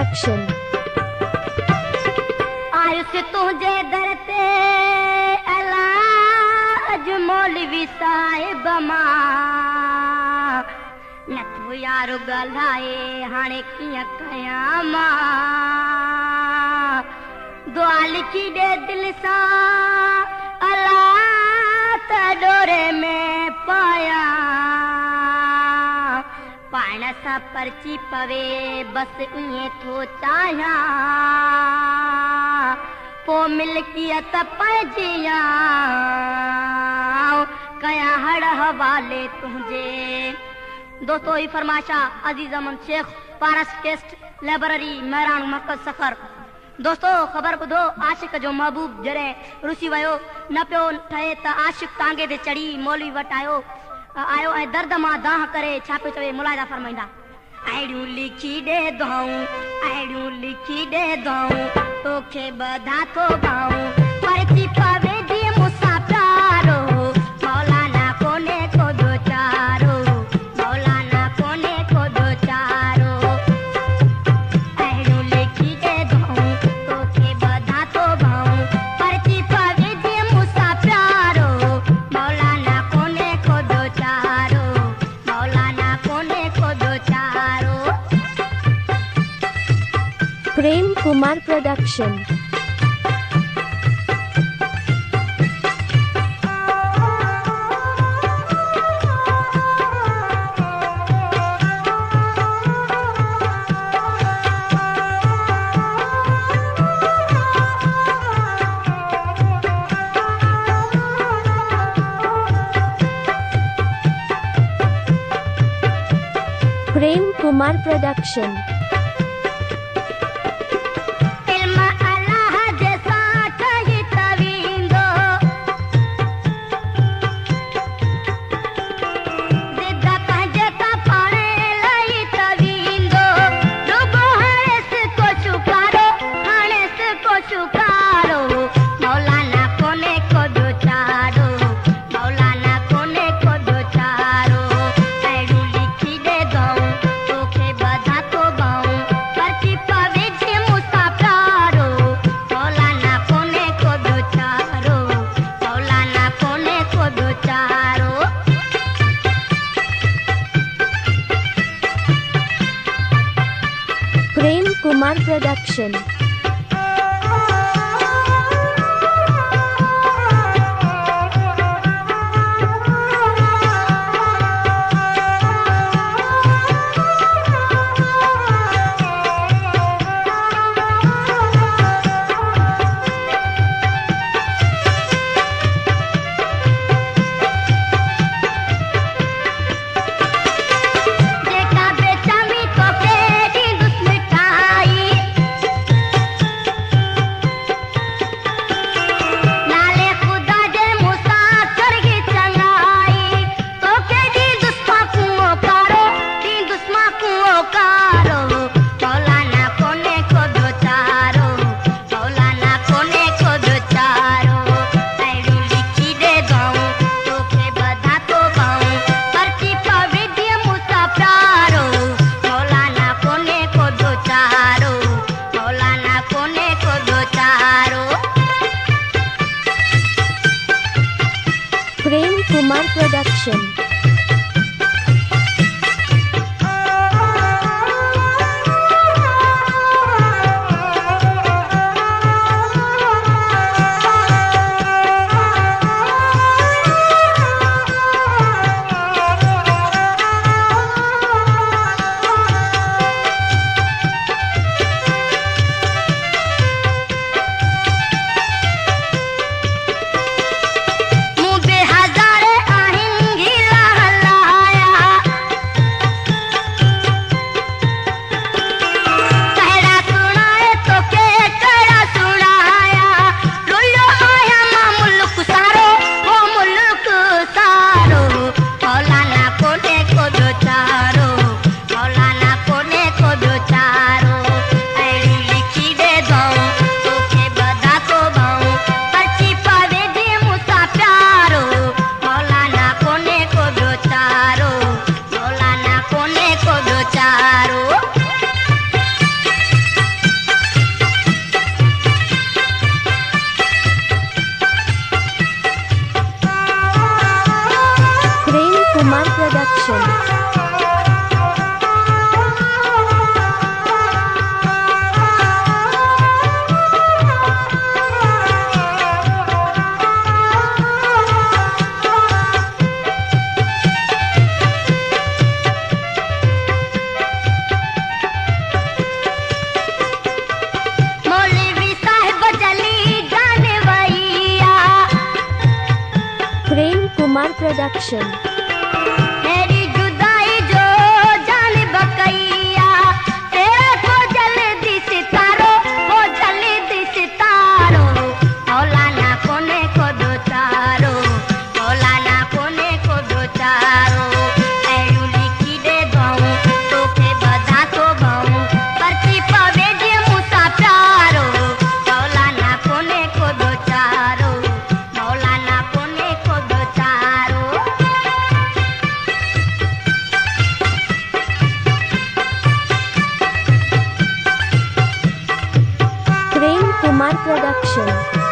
Production. Ayush तुझे दरते अलाज मौलवी साहिब मां न तू यारो ॻाल्हाए हाणे कीअं कयां मां दुआ लिखी ॾे दिलि सां अला त डोरे में पायां पाण सां पर्ची पवे बस ईअं थो चाहियां पोइ मिल्कियत पंहिंजियां कयां हड़ हवाले तुंहिंजे। दोस्तों ही फरमाशा अजीज अमन शेख पारस केस्ट लाइब्रेरी महरान मरकज सफर। दोस्तों ख़बर ॿुधो आशिक जो महबूब जॾहिं रुसी वियो न पियो ठहे त आशिक टांगे ते चढ़ी मौलवी वटि आयो ऐं दर्द मां दाह करे छा पियो चवे मुलाहिदा फरमाईंदा अहिड़ियूं लिखी ॾे दुआऊं अहिड़ियूं लिखी ॾे दुआऊं तोखे ॿधा थो ॻाऊं पर्ची पवे जीअं मूंसां प्यारो मौलाना कोन्हे को ॿियो चारो मौलाना कोन्हे को ॿियो चारो अहिड़ियूं लिखी ॾे दुआऊं तोखे ॿधा थो ॻाऊं पर्ची पवे जीअं मूंसां प्यारो मौलाना कोन्हे को ॿियो चारो मौलाना कोन्हे को ॿियो चारो। Prem Kumar Production. Prem Kumar Production. Prem Kumar Production. Kumar Production. तेरी जुदाई जो जान बकैया तेरा को जल्दी सितारो वो जल्दी सितारो मौलाना कोने को दो चारो मौलाना कोने को दो चारो ऐरू लिखी दे दऊं तो के बधा तो बहु परची पवे जे मुसा प्यारो मौलाना कोने को दो चारो मौलाना कोने को दो चारो Prem Kumar Production.